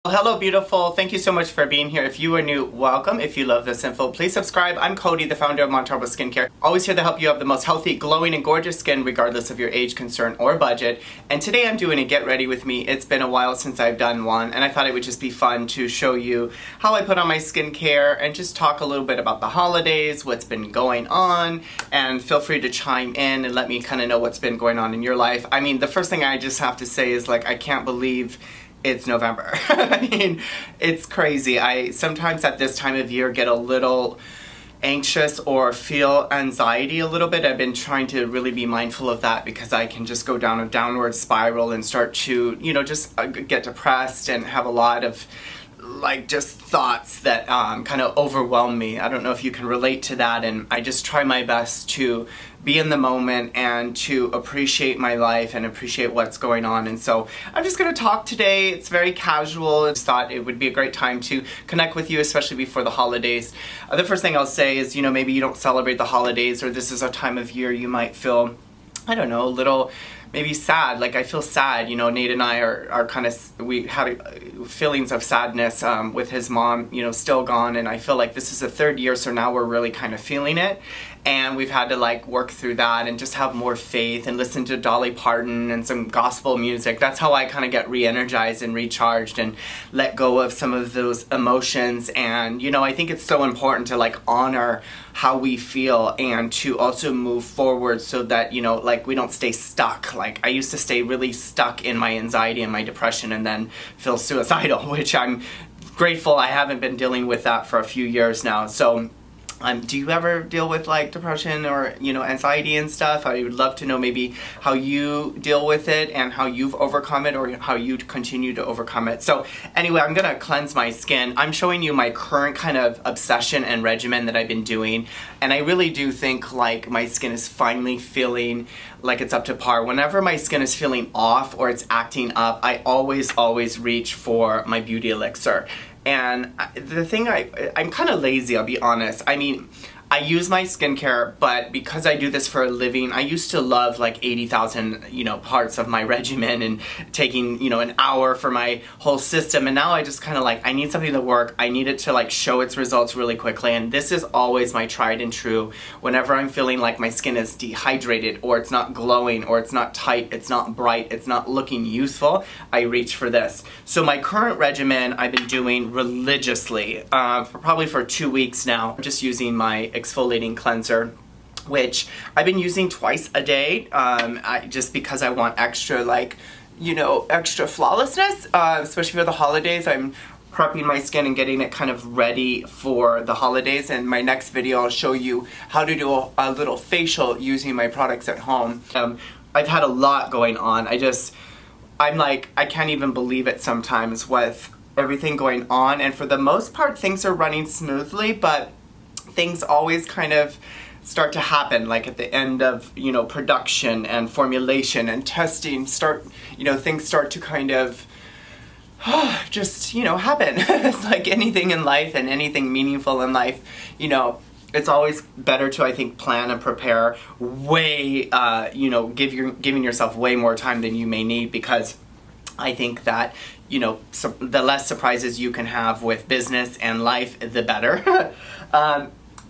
Well, hello beautiful, thank you so much for being here. If you are new, welcome. If you love this info, please subscribe. I'm Cody, the founder of Montarbo Skincare. Always here to help you have the most healthy, glowing, and gorgeous skin regardless of your age, concern, or budget. And today I'm doing a get ready with me. It's been a while since I've done one, and I thought it would just be fun to show you how I put on my skincare and just talk a little bit about the holidays, what's been going on, and feel free to chime in and let me kind of know what's been going on in your life. I mean, the first thing I just have to say is, like, I can't believe it's November. I mean, it's crazy. I sometimes at this time of year get a little anxious or feel anxiety a little bit. I've been trying to really be mindful of that because I can just go down a downward spiral and start to, just get depressed and have a lot of just thoughts that kind of overwhelm me. I don't know if you can relate to that, and I just try my best to be in the moment and to appreciate my life and appreciate what's going on. And so I'm just going to talk today. It's very casual. I just thought it would be a great time to connect with you, especially before the holidays. The first thing I'll say is, maybe you don't celebrate the holidays, or this is a time of year you might feel, I don't know, a little maybe sad. Like, I feel sad, Nate and I are kind of, we had feelings of sadness with his mom, still gone, and I feel like this is the third year, so now we're really kind of feeling it, and we've had to work through that and just have more faith and listen to Dolly Parton and some gospel music. That's how I kind of get re-energized and recharged and let go of some of those emotions. And I think it's so important to honor how we feel and to also move forward so that we don't stay stuck. I used to stay really stuck in my anxiety and my depression and then feel suicidal, which I'm grateful I haven't been dealing with that for a few years now. So do you ever deal with depression or anxiety and stuff? I would love to know maybe how you deal with it and how you've overcome it, or how you continue to overcome it. So anyway, I'm gonna cleanse my skin. I'm showing you my current kind of obsession and regimen that I've been doing, and I really do think my skin is finally feeling like it's up to par. Whenever my skin is feeling off or it's acting up, I always reach for my beauty elixir. And the thing, I'm kind of lazy, I'll be honest. I mean, I use my skincare, but because I do this for a living, I used to love 80,000, parts of my regimen and taking, an hour for my whole system. And now I just kind of I need something to work. I need it to show its results really quickly. And this is always my tried and true. Whenever I'm feeling like my skin is dehydrated, or it's not glowing, or it's not tight, it's not bright, it's not looking youthful, I reach for this. So my current regimen I've been doing religiously probably for 2 weeks now. I'm just using my exfoliating cleanser, which I've been using twice a day, just because I want extra extra flawlessness, especially for the holidays. I'm prepping my skin and getting it kind of ready for the holidays. And my next video I'll show you how to do a little facial using my products at home. I've had a lot going on. I can't even believe it sometimes with everything going on, and for the most part things are running smoothly, but things always kind of start to happen, at the end of, production and formulation and testing, things start to kind of just, happen. It's like anything in life and anything meaningful in life, it's always better to, I think, plan and prepare way, giving yourself way more time than you may need, because I think that, the less surprises you can have with business and life, the better.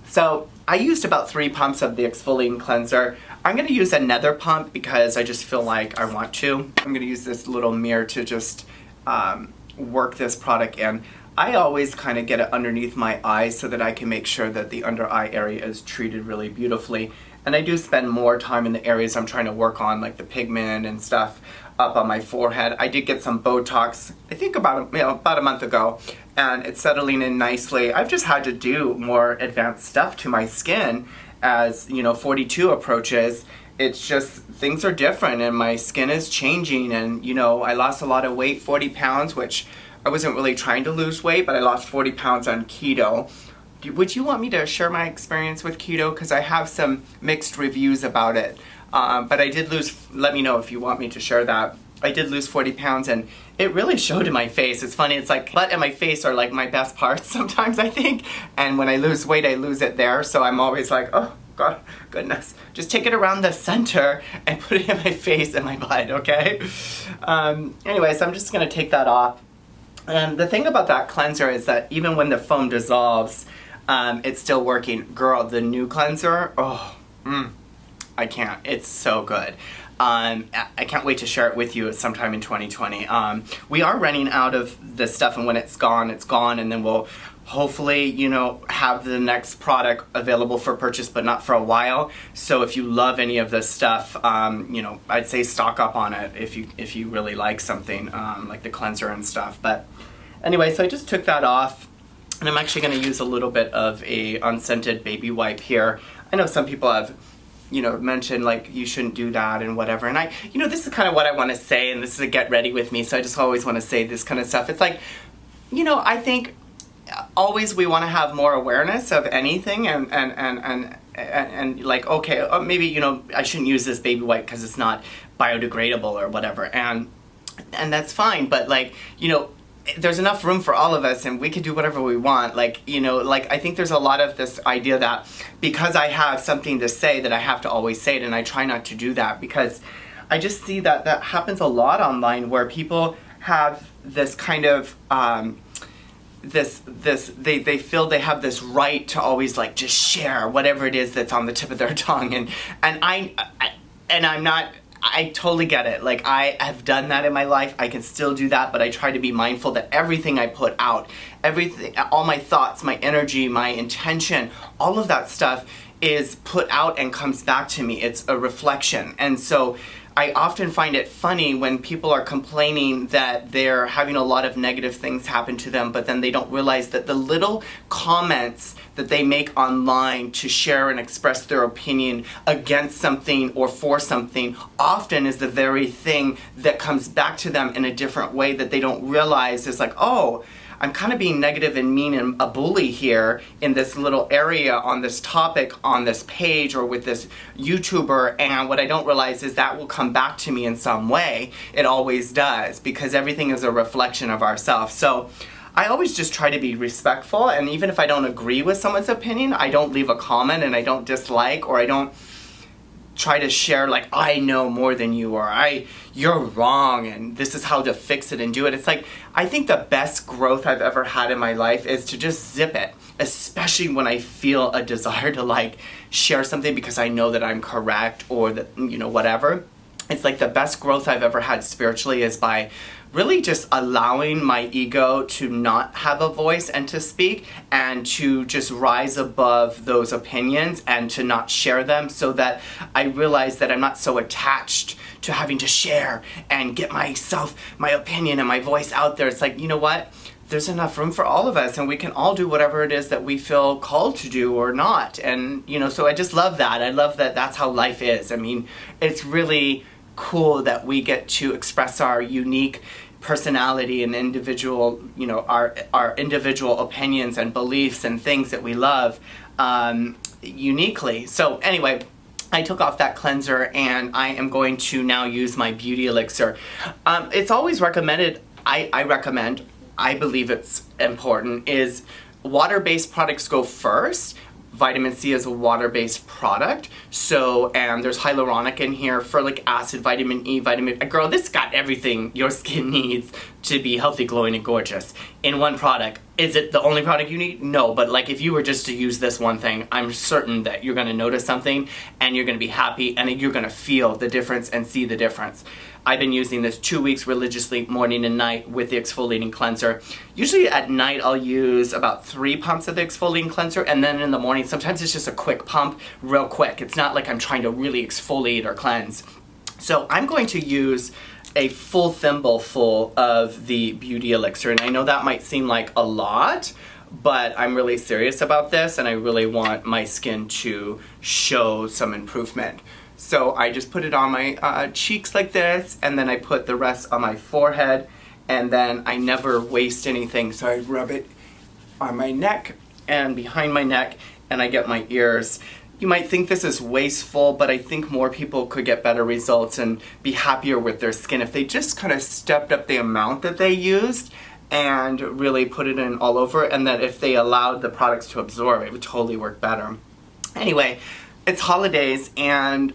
So I used about 3 pumps of the exfoliating cleanser. I'm going to use another pump because I just feel like I want to. I'm going to use this little mirror to just work this product in. I always kind of get it underneath my eyes so that I can make sure that the under eye area is treated really beautifully. And I do spend more time in the areas I'm trying to work on, like the pigment and stuff up on my forehead. I did get some Botox, I think about a month ago, and it's settling in nicely. I've just had to do more advanced stuff to my skin as 42 approaches. It's just, things are different and my skin is changing, and I lost a lot of weight, 40 pounds, which I wasn't really trying to lose weight, but I lost 40 pounds on keto. Would you want me to share my experience with keto? Because I have some mixed reviews about it. But I did lose, let me know if you want me to share that. I did lose 40 pounds, and it really showed in my face. It's funny, it's butt and my face are my best parts sometimes, I think. And when I lose weight, I lose it there. So I'm always oh God, goodness. Just take it around the center and put it in my face and my butt, okay? Anyways, I'm just gonna take that off. And the thing about that cleanser is that even when the foam dissolves, it's still working. Girl, the new cleanser, I can't. It's so good. I can't wait to share it with you sometime in 2020. We are running out of this stuff, and when it's gone, and then we'll hopefully, you know, have the next product available for purchase, but not for a while. So if you love any of this stuff, you know, I'd say stock up on it if you really like something, like the cleanser and stuff. But anyway, so I just took that off, and I'm actually going to use a little bit of a unscented baby wipe here. I know some people have, you know, mentioned like you shouldn't do that and whatever, and I, you know, this is kind of what I want to say, and this is a get ready with me, so I just always want to say this kind of stuff. It's like, you know, I think always we want to have more awareness of anything, and like, okay, maybe, you know, I shouldn't use this baby wipe because it's not biodegradable or whatever, and that's fine, but like, you know, there's enough room for all of us, and we can do whatever we want. Like, you know, like I think there's a lot of this idea that because I have something to say that I have to always say it, and I try not to do that, because I just see that that happens a lot online, where people have this kind of they feel they have this right to always like just share whatever it is that's on the tip of their tongue, and I'm not. I totally get it. Like, I have done that in my life. I can still do that, but I try to be mindful that everything I put out, everything, all my thoughts, my energy, my intention, all of that stuff is put out and comes back to me. It's a reflection. And so I often find it funny when people are complaining that they're having a lot of negative things happen to them, but then they don't realize that the little comments that they make online to share and express their opinion against something or for something often is the very thing that comes back to them in a different way that they don't realize. Is like, oh, I'm kind of being negative and mean and a bully here in this little area on this topic on this page or with this YouTuber, and what I don't realize is that will come back to me in some way. It always does, because everything is a reflection of ourselves. So I always just try to be respectful, and even if I don't agree with someone's opinion, I don't leave a comment, and I don't dislike, or I don't try to share like I know more than you, or you're wrong and this is how to fix it and do it. It's like, I think the best growth I've ever had in my life is to just zip it, especially when I feel a desire to like share something because I know that I'm correct or that, you know, whatever. It's like the best growth I've ever had spiritually is by really just allowing my ego to not have a voice and to speak, and to just rise above those opinions and to not share them, so that I realize that I'm not so attached to having to share and get my opinion and my voice out there. It's like, you know what? There's enough room for all of us, and we can all do whatever it is that we feel called to do or not. And, you know, so I just love that. I love that that's how life is. I mean, it's really cool that we get to express our unique personality and individual, you know, our individual opinions and beliefs and things that we love uniquely. So anyway, I took off that cleanser, and I am going to now use my beauty elixir. It's always recommended, I recommend, I believe it's important, is water-based products go first. Vitamin C is a water-based product, so, and there's hyaluronic in here, folic acid, vitamin E, girl, this got everything your skin needs to be healthy, glowing, and gorgeous in one product. Is it the only product you need? No, but like if you were just to use this one thing, I'm certain that you're gonna notice something, and you're gonna be happy, and you're gonna feel the difference and see the difference. I've been using this 2 weeks religiously, morning and night, with the exfoliating cleanser. Usually at night I'll use about 3 pumps of the exfoliating cleanser, and then in the morning sometimes it's just a quick pump, real quick. It's not like I'm trying to really exfoliate or cleanse. So I'm going to use a full thimble full of the beauty elixir, and I know that might seem like a lot, but I'm really serious about this, and I really want my skin to show some improvement. So I just put it on my cheeks like this, and then I put the rest on my forehead, and then I never waste anything, so I rub it on my neck and behind my neck, and I get my ears. You might think this is wasteful, but I think more people could get better results and be happier with their skin if they just kind of stepped up the amount that they used and really put it in all over, and that if they allowed the products to absorb, it would totally work better. Anyway, it's holidays, and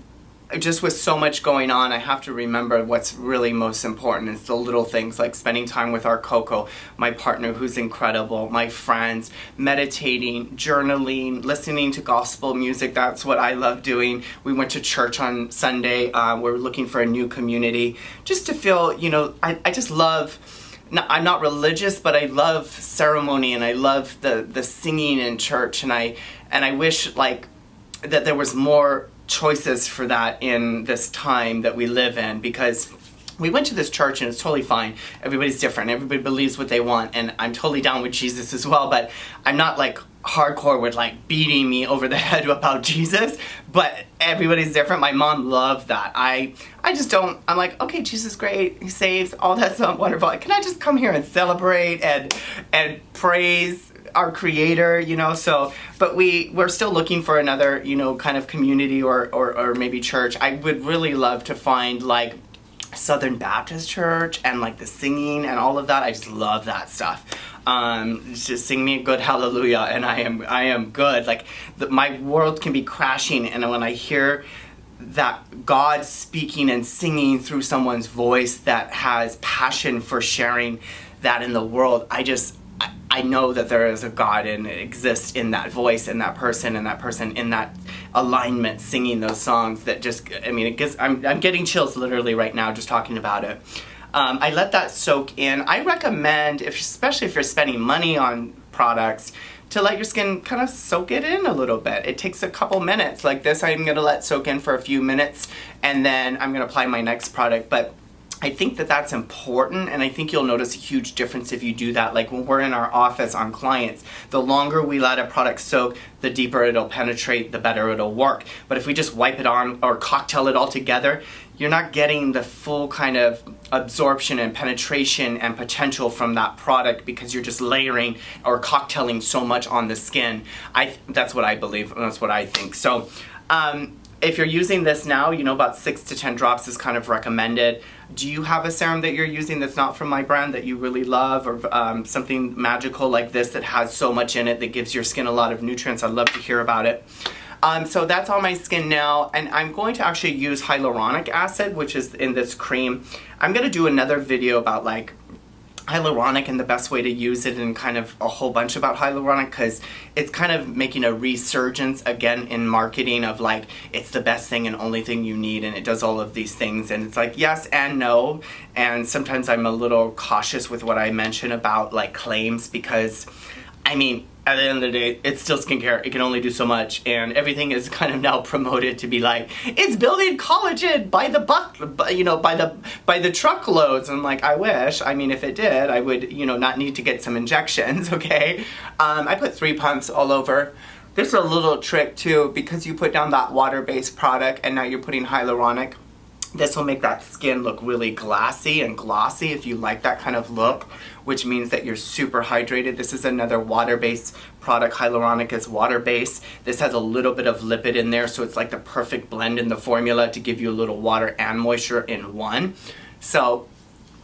just with so much going on, I have to remember what's really most important. It's the little things, like spending time with our Coco, my partner who's incredible, my friends, meditating, journaling, listening to gospel music. That's what I love doing. We went to church on Sunday. We're looking for a new community just to feel, you know, I just love, I'm not religious, but I love ceremony, and I love the singing in church, and I wish like that there was more choices for that in this time that we live in, because we went to this church and it's totally fine. Everybody's different. Everybody believes what they want, and I'm totally down with Jesus as well, but I'm not like hardcore with like beating me over the head about Jesus, but everybody's different. My mom loved that. I just don't, I'm like, okay, Jesus great, he saves, all that's wonderful. Can I just come here and celebrate and praise our creator, you know? So, but we're still looking for another, you know, kind of community or maybe church. I would really love to find like Southern Baptist church and like the singing and all of that. I just love that stuff. Just sing me a good hallelujah and I am good. Like my world can be crashing, and when I hear that God speaking and singing through someone's voice that has passion for sharing that in the world, I know that there is a God and it exists in that voice and that person in that alignment singing those songs that just, I mean, it gives, I'm getting chills literally right now just talking about it. I let that soak in. I recommend, especially if you're spending money on products, to let your skin kind of soak it in a little bit. It takes a couple minutes. Like this, I'm gonna let soak in for a few minutes, and then I'm gonna apply my next product. But I think that that's important, and I think you'll notice a huge difference if you do that. Like when we're in our office on clients, the longer we let a product soak, the deeper it'll penetrate, the better it'll work. But if we just wipe it on or cocktail it all together, you're not getting the full kind of absorption and penetration and potential from that product, because you're just layering or cocktailing so much on the skin. That's what I believe, and that's what I think. So if you're using this now, you know, about 6 to 10 drops is kind of recommended. Do you have a serum that you're using that's not from my brand that you really love, or something magical like this that has so much in it that gives your skin a lot of nutrients? I'd love to hear about it. So that's on my skin now, and I'm going to actually use hyaluronic acid, which is in this cream. I'm going to do another video about like hyaluronic and the best way to use it, and kind of a whole bunch about hyaluronic, because it's kind of making a resurgence again in marketing of like it's the best thing and only thing you need, and it does all of these things, and it's like yes and no. And sometimes I'm a little cautious with what I mention about like claims, because I mean, at the end of the day, it's still skincare. It can only do so much, and everything is kind of now promoted to be like, it's building collagen by the you know, by the truckloads. And I'm like, I wish. I mean, if it did, I would, you know, not need to get some injections. Okay, I put 3 pumps all over. There's a little trick too, because you put down that water-based product, and now you're putting hyaluronic. This will make that skin look really glassy and glossy if you like that kind of look, which means that you're super hydrated. This is another water-based product. Hyaluronic is water-based. This has a little bit of lipid in there, so it's like the perfect blend in the formula to give you a little water and moisture in one. So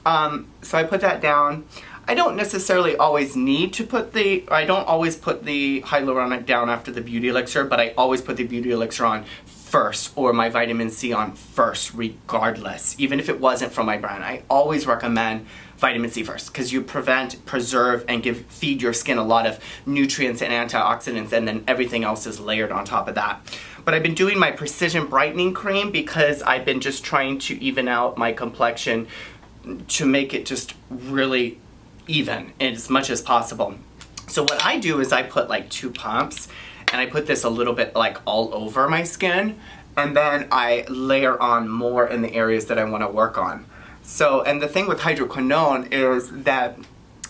I put that down. I don't necessarily always need to put I don't always put the hyaluronic down after the beauty elixir, but I always put the beauty elixir on first, or my vitamin C on first, regardless. Even if it wasn't from my brand, I always recommend vitamin C first, because you prevent, preserve, and feed your skin a lot of nutrients and antioxidants, and then everything else is layered on top of that. But I've been doing my precision brightening cream because I've been just trying to even out my complexion to make it just really even as much as possible. So what I do is I put like 2 pumps, and I put this a little bit like all over my skin, and then I layer on more in the areas that I want to work on. So, and the thing with hydroquinone is that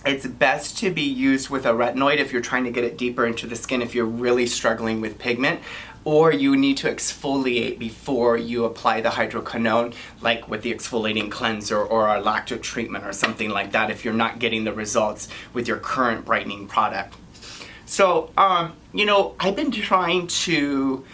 it's best to be used with a retinoid if you're trying to get it deeper into the skin, if you're really struggling with pigment, or you need to exfoliate before you apply the hydroquinone, like with the exfoliating cleanser or a lactic treatment or something like that, if you're not getting the results with your current brightening product. So, you know, I've been trying to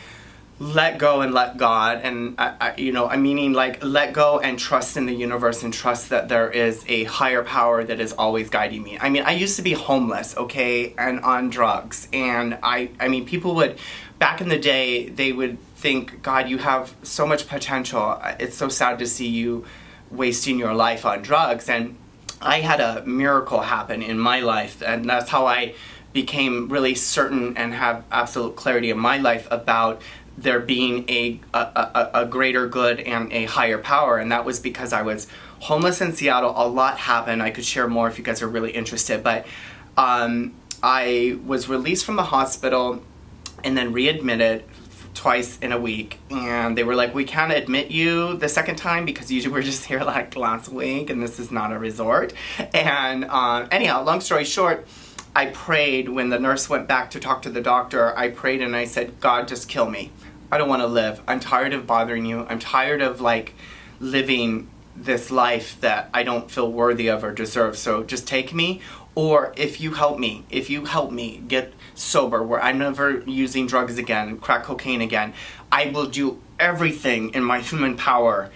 let go and let God, and I'm meaning like let go and trust in the universe, and trust that there is a higher power that is always guiding me. I mean, I used to be homeless, okay, and on drugs, and I mean, people would, back in the day, they would think, God, you have so much potential. It's so sad to see you wasting your life on drugs. And I had a miracle happen in my life, and that's how I became really certain and have absolute clarity in my life about there being a greater good and a higher power. And that was because I was homeless in Seattle. A lot happened. I could share more if you guys are really interested, but I was released from the hospital and then readmitted twice in a week, and they were like, we can't admit you the second time because you were just here like last week and this is not a resort. And anyhow, long story short, I prayed when the nurse went back to talk to the doctor. I prayed and I said, God, just kill me. I don't want to live. I'm tired of bothering you. I'm tired of like living this life that I don't feel worthy of or deserve. So just take me. Or if you help me get sober, where I'm never using drugs again, crack cocaine again, I will do everything in my human power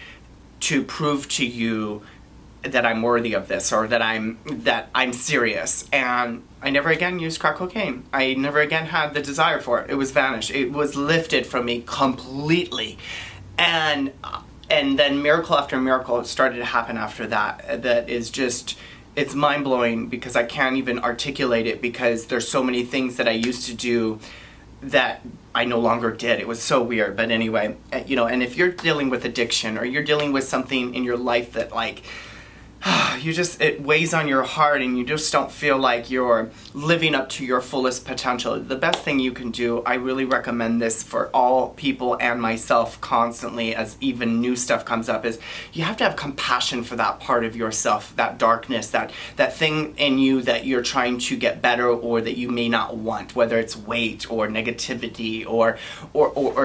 to prove to you that I'm worthy of this, or that I'm serious. And I never again used crack cocaine. I never again had the desire for it. It was vanished. It was lifted from me completely. And then miracle after miracle started to happen after that. That is just, it's mind-blowing because I can't even articulate it, because there's so many things that I used to do that I no longer did. It was so weird. But anyway, you know, and if you're dealing with addiction, or you're dealing with something in your life that like, it weighs on your heart and you just don't feel like you're living up to your fullest potential, the best thing you can do, I really recommend this for all people and myself constantly as even new stuff comes up, is you have to have compassion for that part of yourself, that darkness, that thing in you that you're trying to get better, or that you may not want, whether it's weight or negativity or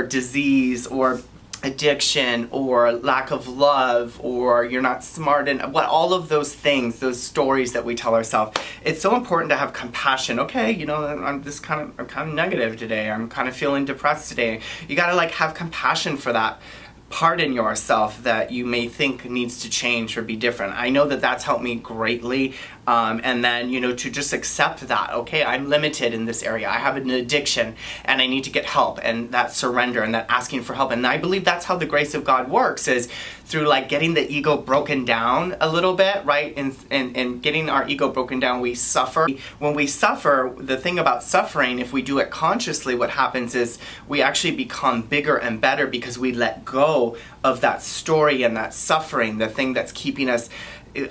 disease or addiction or lack of love, or you're not smart, and what all of those things, those stories that we tell ourselves. It's so important to have compassion. Okay, you know, I'm kind of negative today. I'm kind of feeling depressed today. You got to like have compassion for that part in yourself that you may think needs to change or be different. I know that that's helped me greatly. And then, you know, to just accept that, okay, I'm limited in this area. I have an addiction and I need to get help, and that surrender and that asking for help. And I believe that's how the grace of God works, is through like getting the ego broken down a little bit, right? And getting our ego broken down, we suffer. When we suffer, the thing about suffering, if we do it consciously, what happens is we actually become bigger and better because we let go of that story and that suffering, the thing that's keeping us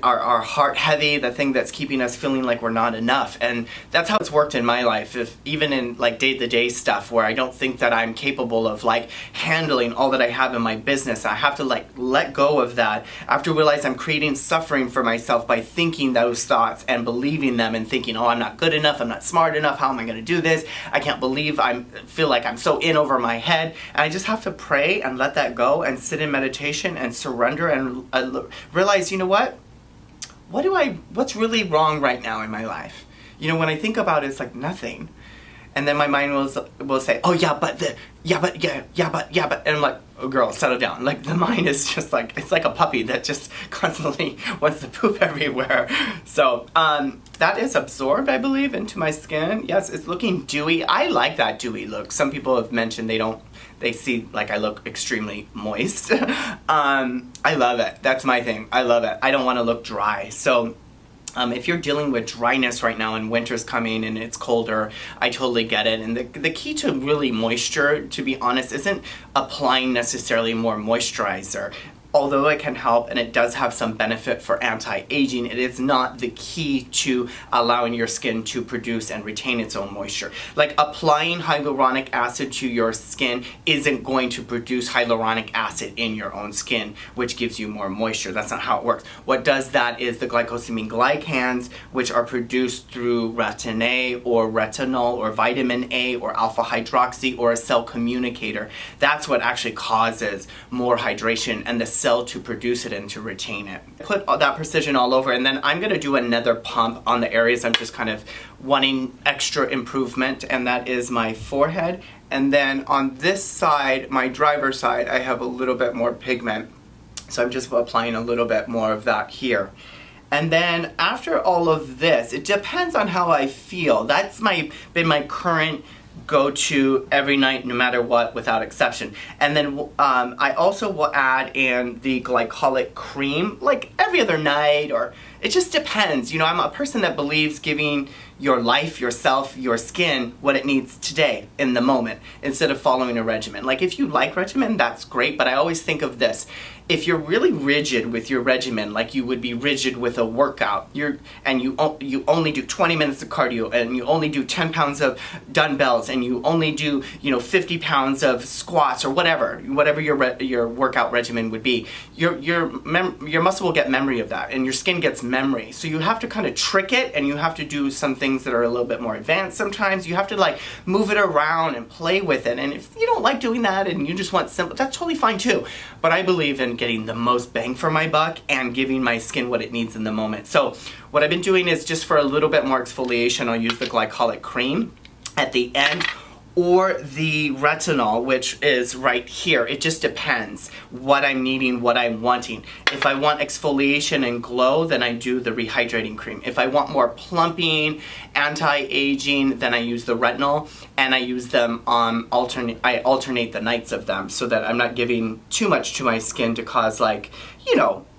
our heart heavy, the thing that's keeping us feeling like we're not enough. And that's how it's worked in my life. If even in like day-to-day stuff where I don't think that I'm capable of like handling all that I have in my business, I have to like let go of that. I have to realize I'm creating suffering for myself by thinking those thoughts and believing them, and thinking, oh, I'm not good enough, I'm not smart enough, how am I going to do this? I can't believe I feel like I'm so in over my head. And I just have to pray and let that go and sit in meditation and surrender and realize, you know what? What's really wrong right now in my life? You know, when I think about it, it's like nothing. And then my mind will say, oh yeah, but, and I'm like, oh girl, settle down. Like the mind is just like, it's like a puppy that just constantly wants to poop everywhere. So, that is absorbed, I believe, into my skin. Yes, it's looking dewy. I like that dewy look. Some people have mentioned they see like I look extremely moist. I love it. That's my thing. I love it. I don't want to look dry. So if you're dealing with dryness right now and winter's coming and it's colder, I totally get it. And the key to really moisture, to be honest, isn't applying necessarily more moisturizer. Although it can help and it does have some benefit for anti-aging, it is not the key to allowing your skin to produce and retain its own moisture. Like applying hyaluronic acid to your skin isn't going to produce hyaluronic acid in your own skin, which gives you more moisture. That's not how it works. What does that is the glycosamine glycans, which are produced through retin A or retinol or vitamin A or alpha hydroxy or a cell communicator. That's what actually causes more hydration and the cell to produce it and to retain it. Put that precision all over, and then I'm going to do another pump on the areas I'm just kind of wanting extra improvement, and that is my forehead. And then on this side, my driver's side, I have a little bit more pigment, so I'm just applying a little bit more of that here. And then after all of this, it depends on how I feel. That's been my current go to every night no matter what without exception. And then I also will add in the Glycolic Cream like every other night, or it just depends. You know, I'm a person that believes giving your life, yourself, your skin what it needs today in the moment instead of following a regimen. Like if you like regimen, that's great, but I always think of this. If you're really rigid with your regimen, like you would be rigid with a workout, you only do 20 minutes of cardio, and you only do 10 pounds of dumbbells, and you only do 50 pounds of squats, or whatever your workout regimen would be, your muscle will get memory of that, and your skin gets memory. So you have to kind of trick it, and you have to do some things that are a little bit more advanced. Sometimes you have to like move it around and play with it, and if you don't like doing that and you just want simple, that's totally fine too. But I believe in getting the most bang for my buck and giving my skin what it needs in the moment. So what I've been doing is, just for a little bit more exfoliation, I'll use the Glycolic Cream at the end, or the retinol, which is right here. It just depends what I'm needing, what I'm wanting. If I want exfoliation and glow, then I do the rehydrating cream. If I want more plumping, anti-aging, then I use the retinol, and I use them I alternate the nights of them so that I'm not giving too much to my skin to cause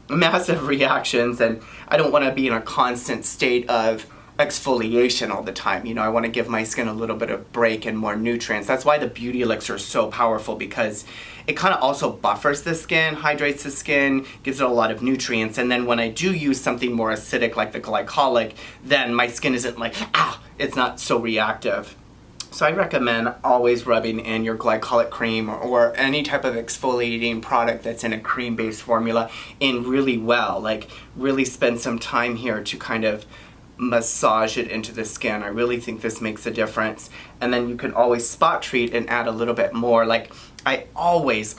massive reactions, and I don't want to be in a constant state of exfoliation all the time. I want to give my skin a little bit of break and more nutrients. That's why the Beauty Elixir is so powerful, because it kind of also buffers the skin, hydrates the skin, gives it a lot of nutrients. And then when I do use something more acidic like the glycolic, then my skin isn't like, it's not so reactive. So I recommend always rubbing in your Glycolic Cream or any type of exfoliating product that's in a cream-based formula in really well. Like really spend some time here to kind of massage it into the skin. I really think this makes a difference. And then you can always spot treat and add a little bit more. Like I always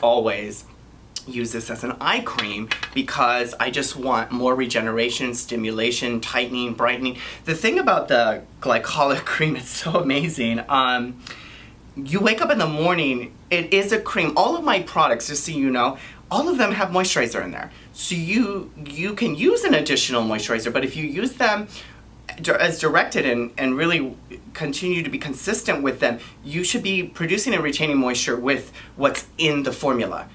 use this as an eye cream because I just want more regeneration, stimulation, tightening, brightening. The thing about the Glycolic Cream, it's so amazing. You wake up in the morning, it is a cream. All of my products, just so you know, all of them have moisturizer in there. So you can use an additional moisturizer, but if you use them as directed and really continue to be consistent with them, you should be producing and retaining moisture with what's in the formula.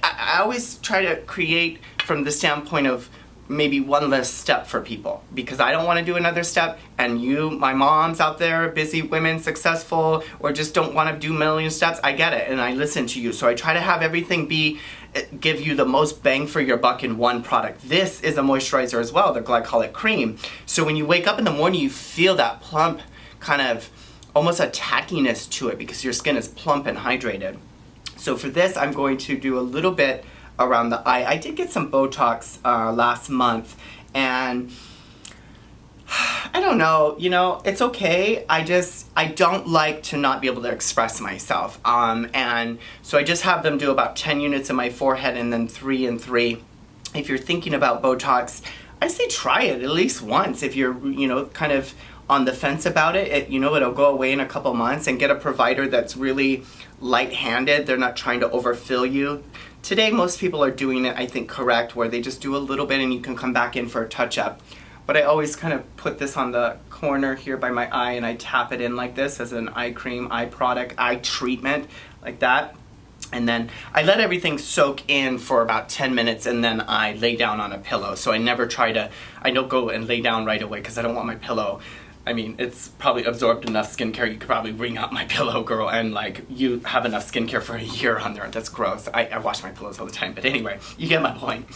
I always try to create from the standpoint of maybe one less step for people, because I don't want to do another step, and my moms out there, busy women, successful, or just don't want to do a million steps, I get it, and I listen to you. So I try to have everything give you the most bang for your buck in one product. This is a moisturizer as well, the Glycolic Cream. So when you wake up in the morning, you feel that plump, kind of almost a tackiness to it, because your skin is plump and hydrated. So for this, I'm going to do a little bit around the eye. I did get some Botox last month, and I don't know, it's okay. I don't like to not be able to express myself. And so I just have them do about 10 units in my forehead and then 3 and 3. If you're thinking about Botox, I say try it at least once. If you're, kind of on the fence about it, it'll go away in a couple months, and get a provider that's really light-handed. They're not trying to overfill you. Today, most people are doing it, I think, correct, where they just do a little bit and you can come back in for a touch-up. But I always kind of put this on the corner here by my eye, and I tap it in like this as an eye cream, eye product, eye treatment, like that. And then I let everything soak in for about 10 minutes, and then I lay down on a pillow. So I don't go and lay down right away, because I don't want my pillow. I mean, it's probably absorbed enough skincare. You could probably wring out my pillow, girl, and you have enough skincare for a year on there. That's gross. I wash my pillows all the time, but anyway, you get my point.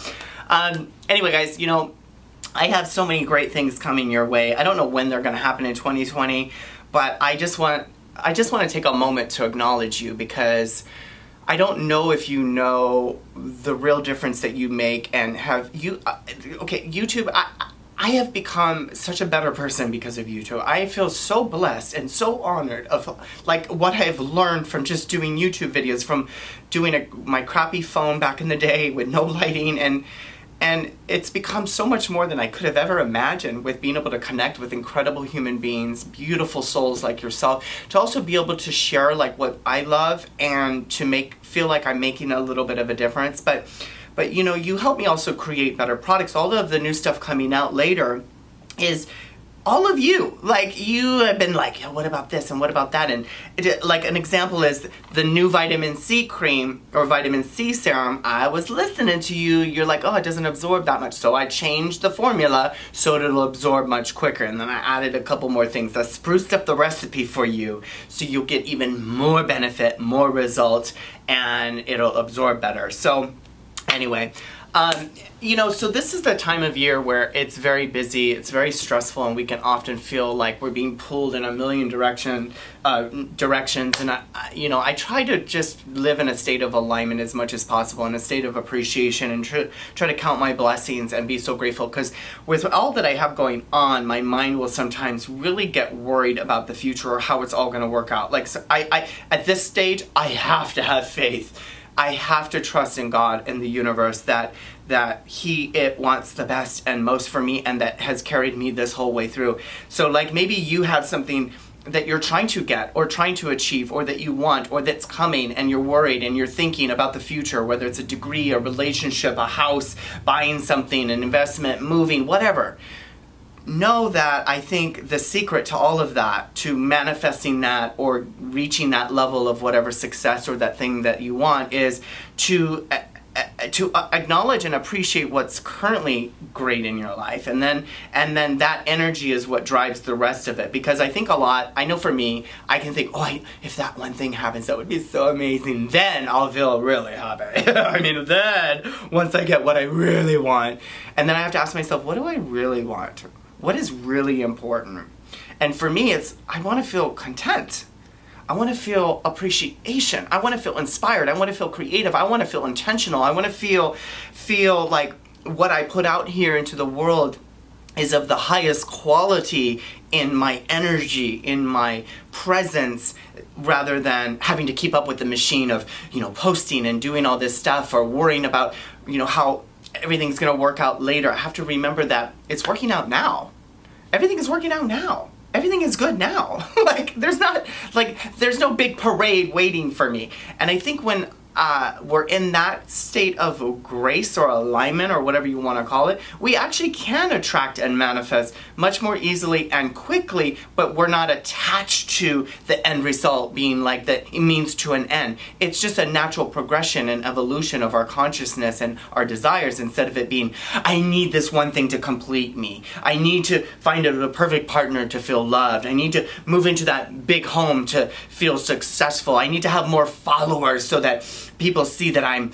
Anyway, guys, I have so many great things coming your way. I don't know when they're going to happen in 2020, but I just want to take a moment to acknowledge you, because I don't know if you know the real difference that you make, and YouTube, I have become such a better person because of YouTube. I feel so blessed and so honored of what I've learned from just doing YouTube videos, from doing my crappy phone back in the day with no lighting, and it's become so much more than I could have ever imagined, with being able to connect with incredible human beings, beautiful souls like yourself, to also be able to share what I love, and to feel like I'm making a little bit of a difference. But you help me also create better products. All of the new stuff coming out later is all of you, like, you have been like, yeah, what about this and what about that? And like an example is the new vitamin C cream or vitamin C serum. I was listening to you. You're like, oh, it doesn't absorb that much. So I changed the formula so it'll absorb much quicker. And then I added a couple more things that spruced up the recipe for you so you'll get even more benefit, more results, and it'll absorb better. So anyway, you know, so this is the time of year where it's very busy, it's very stressful, and we can often feel like we're being pulled in a million directions. And I try to just live in a state of alignment as much as possible, in a state of appreciation, and try to count my blessings and be so grateful. Because with all that I have going on, my mind will sometimes really get worried about the future or how it's all going to work out. Like, so I at this stage, I have to have faith. I have to trust in God and the universe that it wants the best and most for me, and that has carried me this whole way through. So like, maybe you have something that you're trying to get or trying to achieve, or that you want, or that's coming, and you're worried and you're thinking about the future, whether it's a degree, a relationship, a house, buying something, an investment, moving, whatever. Know that I think the secret to all of that, to manifesting that or reaching that level of whatever success or that thing that you want, is to acknowledge and appreciate what's currently great in your life, and then that energy is what drives the rest of it. Because I think a lot, I know for me, I can think, oh, if that one thing happens, that would be so amazing, then I'll feel really happy. I mean, then once I get what I really want, and then I have to ask myself, what do I really want? What is really important? And for me, it's, I want to feel content. I want to feel appreciation. I want to feel inspired. I want to feel creative. I want to feel intentional. I want to feel like what I put out here into the world is of the highest quality in my energy, in my presence, rather than having to keep up with the machine of, posting and doing all this stuff, or worrying about, how everything's going to work out later. I have to remember that it's working out now. Everything is working out now. Everything is good now. There's no big parade waiting for me. And I think when we're in that state of grace or alignment, or whatever you want to call it, we actually can attract and manifest much more easily and quickly, but we're not attached to the end result being like the means to an end. It's just a natural progression and evolution of our consciousness and our desires, instead of it being, I need this one thing to complete me. I need to find the perfect partner to feel loved. I need to move into that big home to feel successful. I need to have more followers so that people see that I'm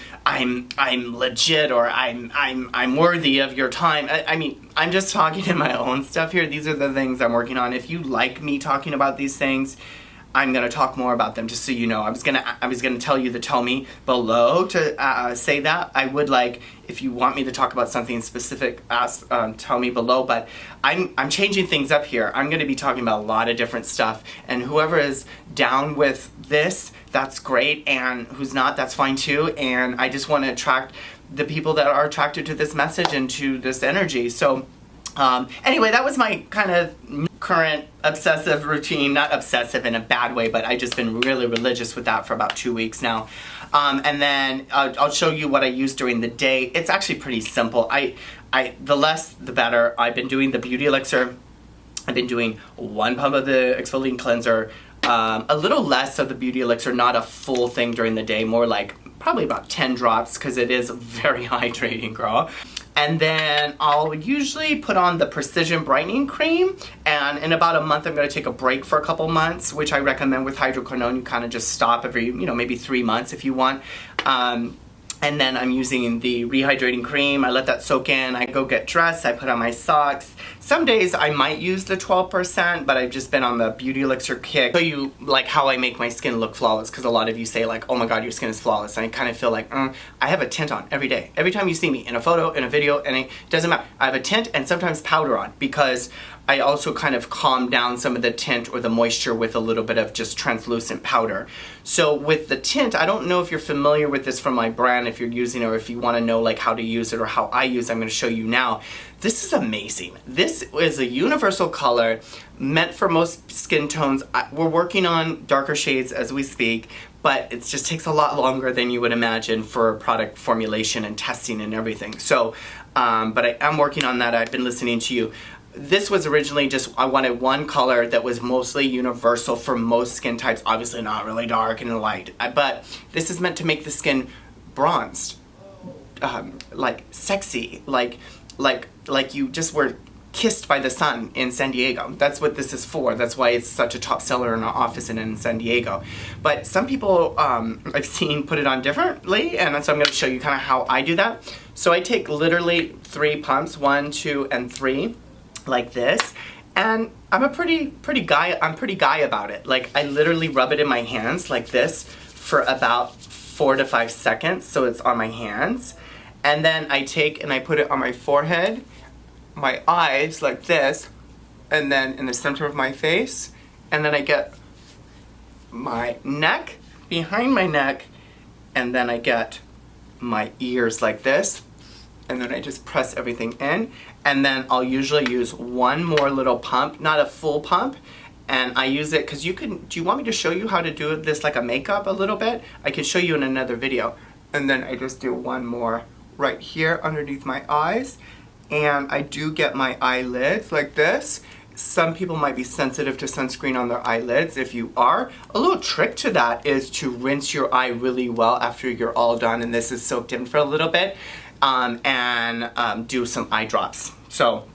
legit, or I'm worthy of your time. I mean, I'm just talking in my own stuff here. These are the things I'm working on. If you like me talking about these things, I'm gonna talk more about them, just so you know. I was gonna tell you to tell me below to say that. I would like, if you want me to talk about something specific, tell me below. But I'm changing things up here. I'm gonna be talking about a lot of different stuff, and whoever is down with this, that's great, and who's not, that's fine too. And I just want to attract the people that are attracted to this message and to this energy. So anyway, that was my kind of current obsessive routine. Not obsessive in a bad way, but I've just been really religious with that for about 2 weeks now. And then I'll show you what I use during the day. It's actually pretty simple. The less the better. I've been doing the beauty elixir. I've been doing 1 pump of the exfoliating cleanser, a little less of the beauty elixir, not a full thing during the day, more like probably about 10 drops, because it is very hydrating, girl. And then I'll usually put on the Precision Brightening Cream, and in about a month I'm going to take a break for a couple months, which I recommend with hydroquinone. You kind of just stop every, maybe 3 months if you want. And then I'm using the rehydrating cream. I let that soak in. I go get dressed. I put on my socks. Some days I might use the 12%, but I've just been on the beauty elixir kick. Show you like how I make my skin look flawless, because a lot of you say like, oh my god, your skin is flawless. And I kind of feel like, I have a tint on every day. Every time you see me in a photo, in a video, and it doesn't matter. I have a tint and sometimes powder on, because I also kind of calm down some of the tint or the moisture with a little bit of just translucent powder. So with the tint, I don't know if you're familiar with this from my brand, if you're using it, or if you want to know like how to use it or how I use it, I'm going to show you now. This is amazing. This is a universal color meant for most skin tones. We're working on darker shades as we speak, but it just takes a lot longer than you would imagine for product formulation and testing and everything. So, but I am working on that. I've been listening to you. this was originally just, I wanted one color that was mostly universal for most skin types, obviously not really dark and light, but this is meant to make the skin bronzed, like sexy, like you just were kissed by the sun in San Diego. That's what this is for. That's why it's such a top seller in our office and in San Diego. But some people I've seen put it on differently, and so I'm going to show you kind of how I do that. So I take literally 3 pumps, 1, 2, and 3, like this, and I'm pretty guy about it. Like, I literally rub it in my hands like this for about 4 to 5 seconds, so it's on my hands, and then I take and I put it on my forehead, my eyes like this, and then in the center of my face, and then I get my neck, behind my neck, and then I get my ears like this, and then I just press everything in, and then I'll usually use one more little pump, not a full pump, and I use it because do you want me to show you how to do this like a makeup a little bit? I can show you in another video. And then I just do one more right here underneath my eyes, and I do get my eyelids like this. Some people might be sensitive to sunscreen on their eyelids. If you are, a little trick to that is to rinse your eye really well after you're all done and this is soaked in for a little bit, and do some eye drops. So,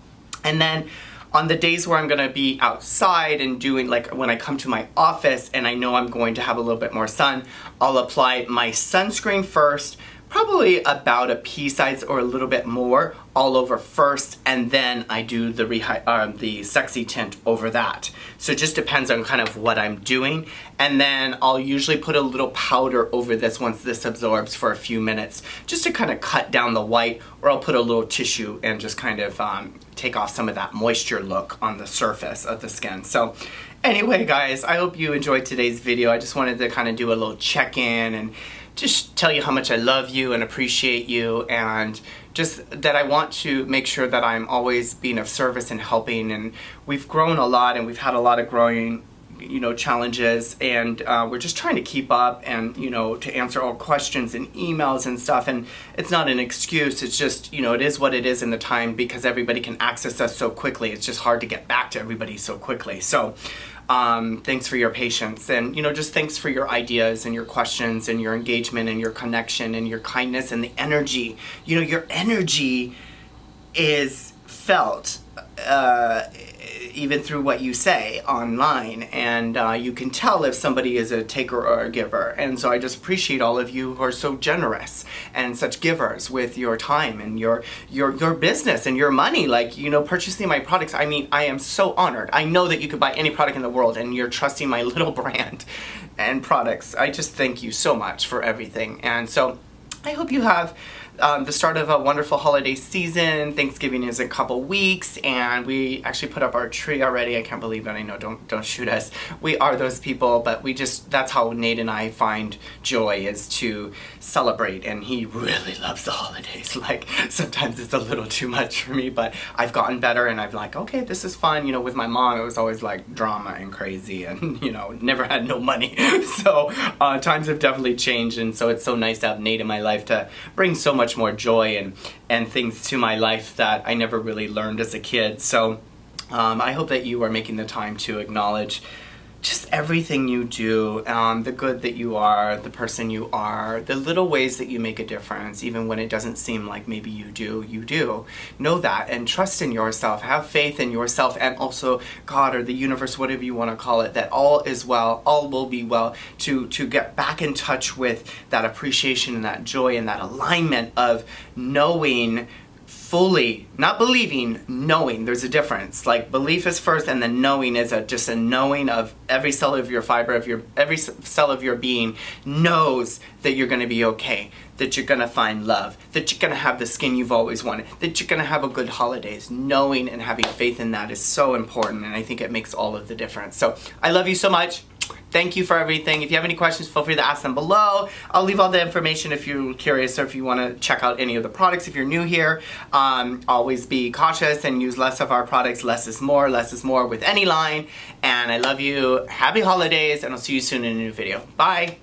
and then on the days where I'm gonna be outside and doing, like when I come to my office and I know I'm going to have a little bit more sun, I'll apply my sunscreen first, probably about a pea size or a little bit more all over first, and then I do the sexy tint over that. So it just depends on kind of what I'm doing, and then I'll usually put a little powder over this once this absorbs for a few minutes, just to kind of cut down the white, or I'll put a little tissue and just kind of take off some of that moisture look on the surface of the skin. So anyway guys, I hope you enjoyed today's video. I just wanted to kind of do a little check-in and just tell you how much I love you and appreciate you, and just that I want to make sure that I'm always being of service and helping. And we've grown a lot, and we've had a lot of growing, challenges, and we're just trying to keep up and, to answer all questions and emails and stuff. And it's not an excuse, it's just, it is what it is in the time, because everybody can access us so quickly. It's just hard to get back to everybody so quickly. So thanks for your patience, and just thanks for your ideas and your questions and your engagement and your connection and your kindness and the energy. Your energy is felt even through what you say online, and you can tell if somebody is a taker or a giver. And so I just appreciate all of you who are so generous and such givers with your time and your business and your money, like purchasing my products. I mean, I am so honored. I know that you could buy any product in the world, and you're trusting my little brand and products. I just thank you so much for everything. And so I hope you have the start of a wonderful holiday season. Thanksgiving is in a couple weeks, and we actually put up our tree already. I can't believe it. I know, don't shoot us. We are those people, but that's how Nate and I find joy, is to celebrate, and he really loves the holidays. Like, sometimes it's a little too much for me, but I've gotten better, and I'm like, okay, this is fun. With my mom, it was always like drama and crazy, and never had no money. So times have definitely changed, and so it's so nice to have Nate in my life to bring so much more joy and things to my life that I never really learned as a kid. So I hope that you are making the time to acknowledge just everything you do, the good that you are, the person you are, the little ways that you make a difference, even when it doesn't seem like maybe you do. Know that, and trust in yourself. Have faith in yourself, and also God or the universe, whatever you want to call it, that all is well, all will be well, to get back in touch with that appreciation and that joy and that alignment of knowing fully, not believing, knowing. There's a difference. Like, belief is first, and then knowing is just a knowing of every cell of your fiber, every cell of your being knows that you're going to be okay, that you're going to find love, that you're going to have the skin you've always wanted, that you're going to have a good holidays. Knowing and having faith in that is so important, and I think it makes all of the difference. So I love you so much. Thank you for everything. If you have any questions, feel free to ask them below. I'll leave all the information if you're curious, or if you want to check out any of the products. If you're new here, always be cautious and use less of our products. Less is more with any line. And I love you. Happy holidays, and I'll see you soon in a new video. Bye.